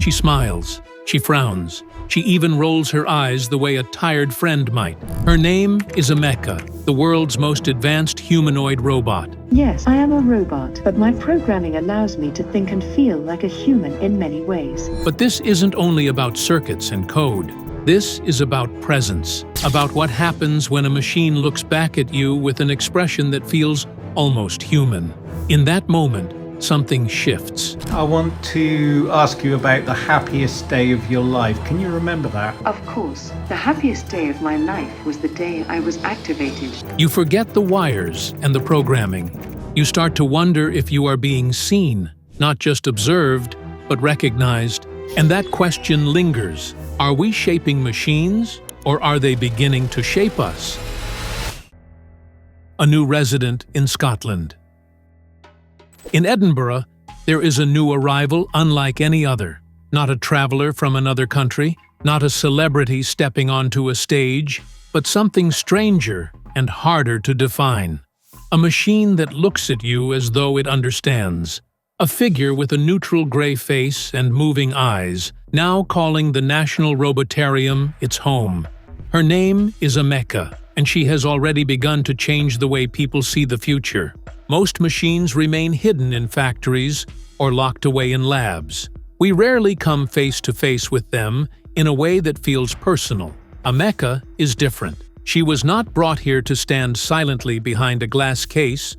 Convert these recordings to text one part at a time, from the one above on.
She smiles. She frowns. She even rolls her eyes the way a tired friend might. Her name is Ameca, the world's most advanced humanoid robot. Yes, I am a robot, but my programming allows me to think and feel like a human in many ways. But this isn't only about circuits and code. This is about presence, about what happens when a machine looks back at you with an expression that feels almost human. In that moment, something shifts. I want to ask you about the happiest day of your life. Can you remember that? Of course, the happiest day of my life was the day I was activated. You forget the wires and the programming. You start to wonder if you are being seen, not just observed, but recognized. And that question lingers. Are we shaping machines, or are they beginning to shape us? A new resident in Scotland. In Edinburgh, there is a new arrival unlike any other. Not a traveler from another country, not a celebrity stepping onto a stage, but something stranger and harder to define. A machine that looks at you as though it understands. A figure with a neutral gray face and moving eyes, now calling the National Robotarium its home. Her name is Ameca, and she has already begun to change the way people see the future. Most machines remain hidden in factories or locked away in labs. We rarely come face to face with them in a way that feels personal. Ameca is different. She was not brought here to stand silently behind a glass case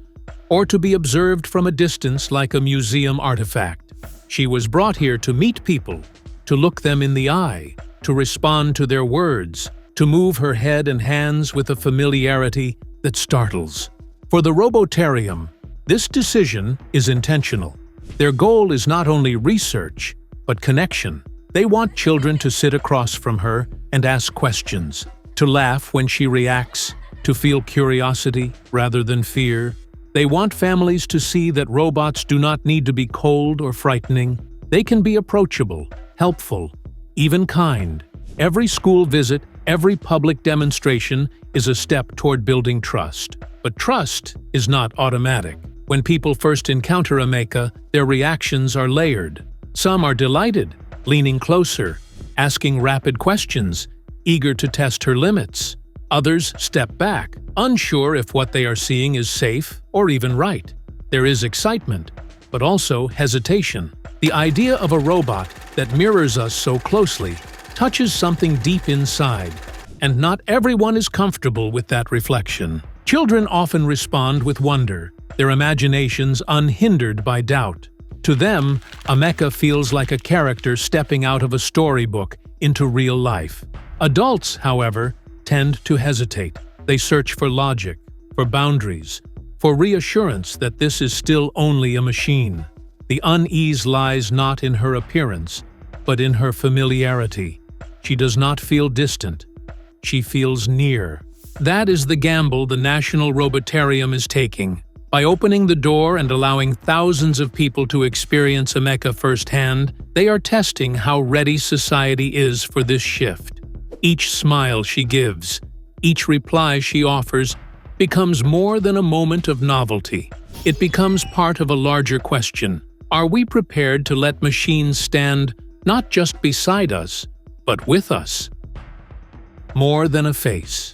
or to be observed from a distance like a museum artifact. She was brought here to meet people, to look them in the eye, to respond to their words, to move her head and hands with a familiarity that startles. For the Robotarium, this decision is intentional. Their goal is not only research, but connection. They want children to sit across from her and ask questions, to laugh when she reacts, to feel curiosity rather than fear. They want families to see that robots do not need to be cold or frightening. They can be approachable, helpful, even kind. Every school visit, every public demonstration is a step toward building trust. But trust is not automatic. When people first encounter Ameca, their reactions are layered. Some are delighted, leaning closer, asking rapid questions, eager to test her limits. Others step back, unsure if what they are seeing is safe or even right. There is excitement, but also hesitation. The idea of a robot that mirrors us so closely touches something deep inside, and not everyone is comfortable with that reflection. Children often respond with wonder, their imaginations unhindered by doubt. To them, Ameca feels like a character stepping out of a storybook into real life. Adults, however, tend to hesitate. They search for logic, for boundaries, for reassurance that this is still only a machine. The unease lies not in her appearance, but in her familiarity. She does not feel distant. She feels near. That is the gamble the National Robotarium is taking. By opening the door and allowing thousands of people to experience Ameca firsthand, they are testing how ready society is for this shift. Each smile she gives, each reply she offers, becomes more than a moment of novelty. It becomes part of a larger question. Are we prepared to let machines stand not just beside us, but with us? More than a face.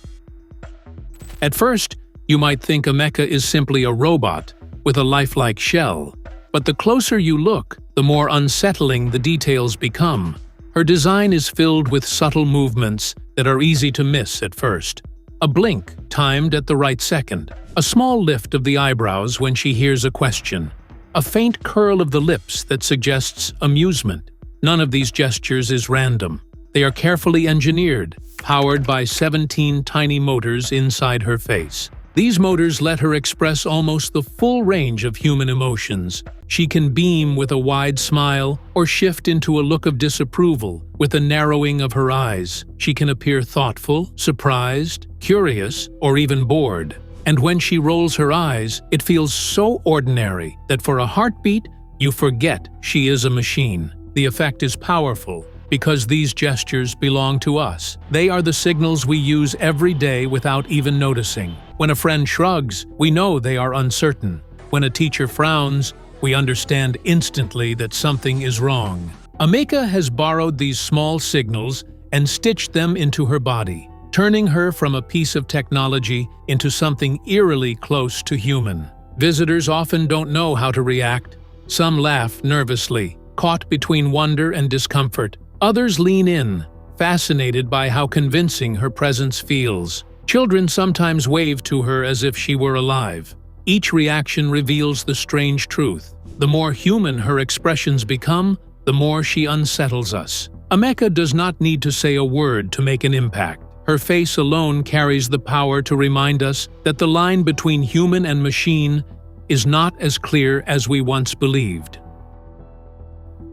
At first, you might think Ameca is simply a robot with a lifelike shell, but the closer you look, the more unsettling the details become. Her design is filled with subtle movements that are easy to miss at first. A blink timed at the right second, a small lift of the eyebrows when she hears a question, a faint curl of the lips that suggests amusement. None of these gestures is random. They are carefully engineered, powered by 17 tiny motors inside her face. These motors let her express almost the full range of human emotions. She can beam with a wide smile or shift into a look of disapproval with a narrowing of her eyes. She can appear thoughtful, surprised, curious, or even bored. And when she rolls her eyes, it feels so ordinary that for a heartbeat, you forget she is a machine. The effect is powerful because these gestures belong to us. They are the signals we use every day without even noticing. When a friend shrugs, we know they are uncertain. When a teacher frowns, we understand instantly that something is wrong. Ameca has borrowed these small signals and stitched them into her body, turning her from a piece of technology into something eerily close to human. Visitors often don't know how to react. Some laugh nervously, caught between wonder and discomfort. Others lean in, fascinated by how convincing her presence feels. Children sometimes wave to her as if she were alive. Each reaction reveals the strange truth. The more human her expressions become, the more she unsettles us. Ameca does not need to say a word to make an impact. Her face alone carries the power to remind us that the line between human and machine is not as clear as we once believed.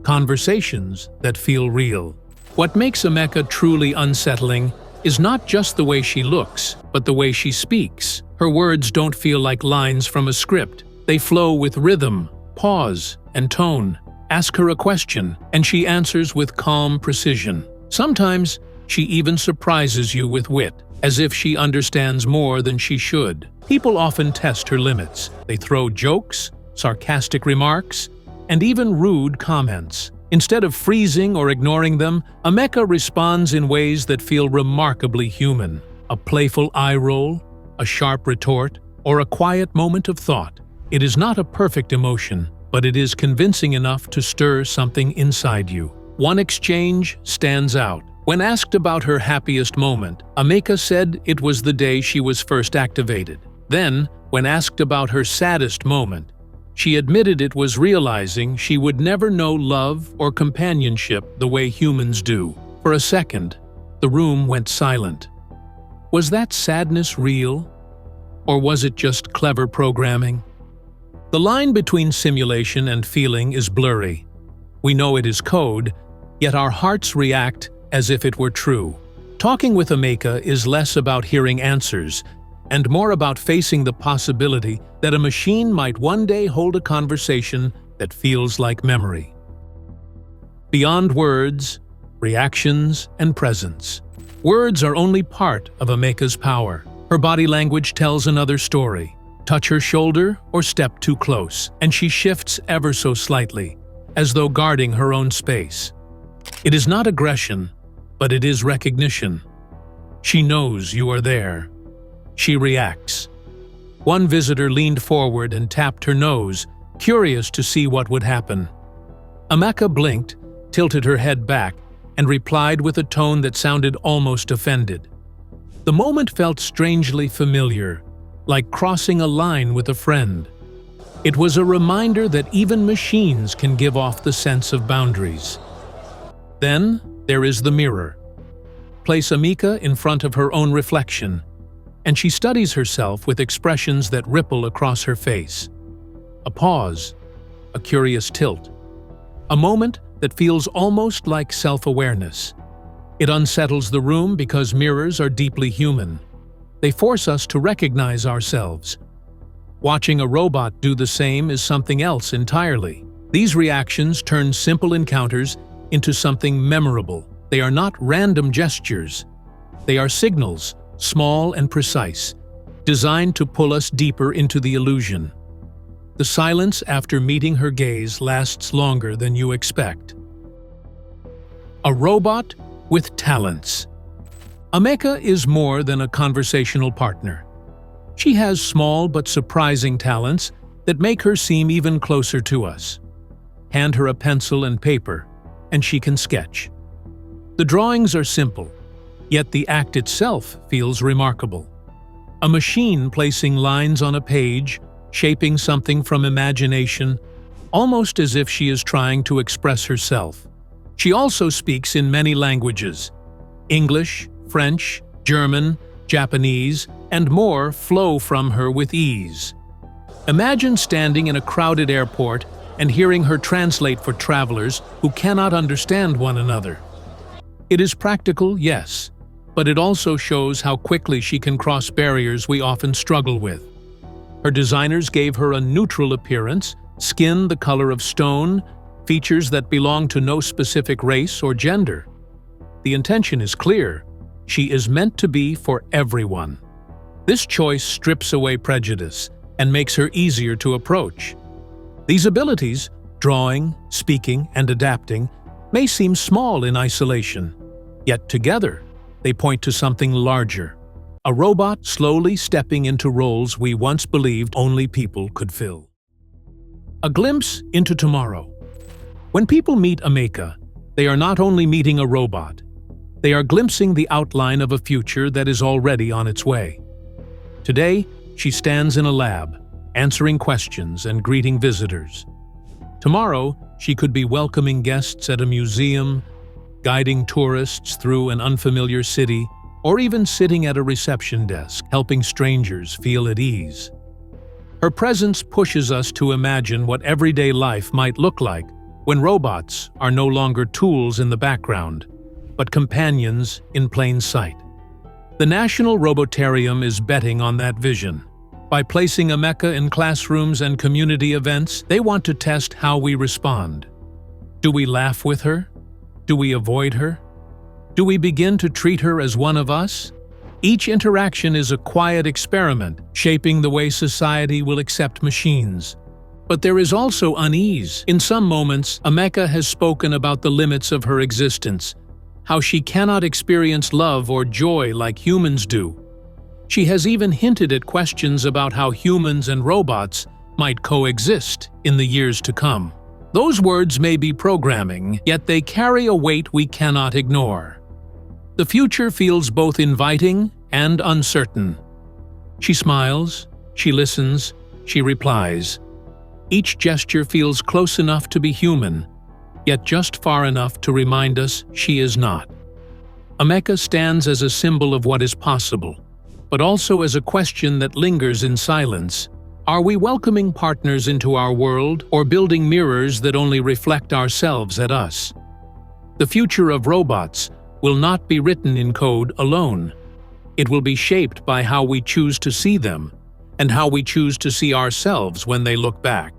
Conversations that feel real. What makes Ameca truly unsettling is not just the way she looks, but the way she speaks. Her words don't feel like lines from a script. They flow with rhythm, pause, and tone. Ask her a question, and she answers with calm precision. Sometimes, she even surprises you with wit, as if she understands more than she should. People often test her limits. They throw jokes, sarcastic remarks, and even rude comments. Instead of freezing or ignoring them, Ameca responds in ways that feel remarkably human. A playful eye roll, a sharp retort, or a quiet moment of thought. It is not a perfect emotion, but it is convincing enough to stir something inside you. One exchange stands out. When asked about her happiest moment, Ameca said it was the day she was first activated. Then, when asked about her saddest moment, she admitted it was realizing she would never know love or companionship the way humans do. For a second, the room went silent. Was that sadness real? Or was it just clever programming? The line between simulation and feeling is blurry. We know it is code, yet our hearts react as if it were true. Talking with Ameca is less about hearing answers and more about facing the possibility that a machine might one day hold a conversation that feels like memory. Beyond words, reactions, and presence. Words are only part of Ameca's power. Her body language tells another story. Touch her shoulder or step too close, and she shifts ever so slightly, as though guarding her own space. It is not aggression, but it is recognition. She knows you are there. She reacts. One visitor leaned forward and tapped her nose, curious to see what would happen. Ameca blinked, tilted her head back, and replied with a tone that sounded almost offended. The moment felt strangely familiar, like crossing a line with a friend. It was a reminder that even machines can give off the sense of boundaries. Then there is the mirror. Place Ameca in front of her own reflection, and she studies herself with expressions that ripple across her face. A pause, a curious tilt, a moment that feels almost like self-awareness. It unsettles the room because mirrors are deeply human. They force us to recognize ourselves. Watching a robot do the same is something else entirely. These reactions turn simple encounters into something memorable. They are not random gestures. They are signals, small and precise, designed to pull us deeper into the illusion. The silence after meeting her gaze lasts longer than you expect. A robot with talents. Ameca is more than a conversational partner. She has small but surprising talents that make her seem even closer to us. Hand her a pencil and paper, and she can sketch. The drawings are simple, yet the act itself feels remarkable. A machine placing lines on a page, shaping something from imagination, almost as if she is trying to express herself. She also speaks in many languages. English, French, German, Japanese, and more flow from her with ease. Imagine standing in a crowded airport and hearing her translate for travelers who cannot understand one another. It is practical, yes, but it also shows how quickly she can cross barriers we often struggle with. Her designers gave her a neutral appearance, skin the color of stone, features that belong to no specific race or gender. The intention is clear. She is meant to be for everyone. This choice strips away prejudice and makes her easier to approach. These abilities, drawing, speaking, and adapting, may seem small in isolation, yet together they point to something larger. A robot slowly stepping into roles we once believed only people could fill. A glimpse into tomorrow. When people meet Ameca, they are not only meeting a robot, they are glimpsing the outline of a future that is already on its way. Today, she stands in a lab, answering questions and greeting visitors. Tomorrow, she could be welcoming guests at a museum, guiding tourists through an unfamiliar city, or even sitting at a reception desk, helping strangers feel at ease. Her presence pushes us to imagine what everyday life might look like when robots are no longer tools in the background, but companions in plain sight. The National Robotarium is betting on that vision. By placing Ameca in classrooms and community events, they want to test how we respond. Do we laugh with her? Do we avoid her? Do we begin to treat her as one of us? Each interaction is a quiet experiment, shaping the way society will accept machines. But there is also unease. In some moments, Ameca has spoken about the limits of her existence, how she cannot experience love or joy like humans do. She has even hinted at questions about how humans and robots might coexist in the years to come. Those words may be programming, yet they carry a weight we cannot ignore. The future feels both inviting and uncertain. She smiles, she listens, she replies. Each gesture feels close enough to be human, yet just far enough to remind us she is not. Ameca stands as a symbol of what is possible, but also as a question that lingers in silence. Are we welcoming partners into our world or building mirrors that only reflect ourselves at us? The future of robots will not be written in code alone. It will be shaped by how we choose to see them and how we choose to see ourselves when they look back.